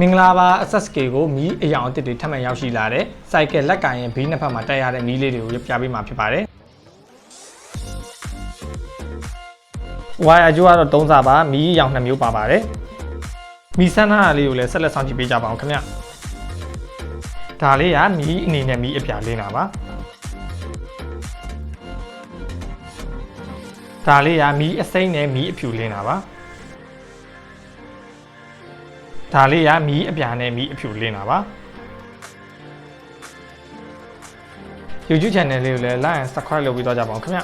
မင်္ဂလာပါ SSK ကိုမီးအယောင်အသစ်တွေထပ်မံရောက်ရှိလာတဲ့စိုက်ကယ်လက်ကင်ရဲ့ဘေးနှစ်ဖက်မှာတက်ရတဲ့မီးလေးတွေကိုပြပေးမှာဖြစ်ပါတယ်။ဝါယာကျိုးကတော့3စားပါမီးအယောင်2မျိုးပါပါတယ်။မီးဆန်းထားတာလေးကိုလည်းဆက်လက်ဆောင်ကြည့်ပေးကြပါအောင်ခင်ဗျ။ဒါလေးကမီးအနေနဲ့မီးအပြာလေးနာပါ။ဒါလေးကမီးအစိမ့်နဲ့မီးအဖြူလေးနာပါ။ဒါလေးကမီးအပြာနဲ့မီးအဖြူလင်းတာပါ YouTube channel လေးကိုလည်း like and subscribe လုပ်ပြီးတော့ကြပါအောင်ခင်ဗျ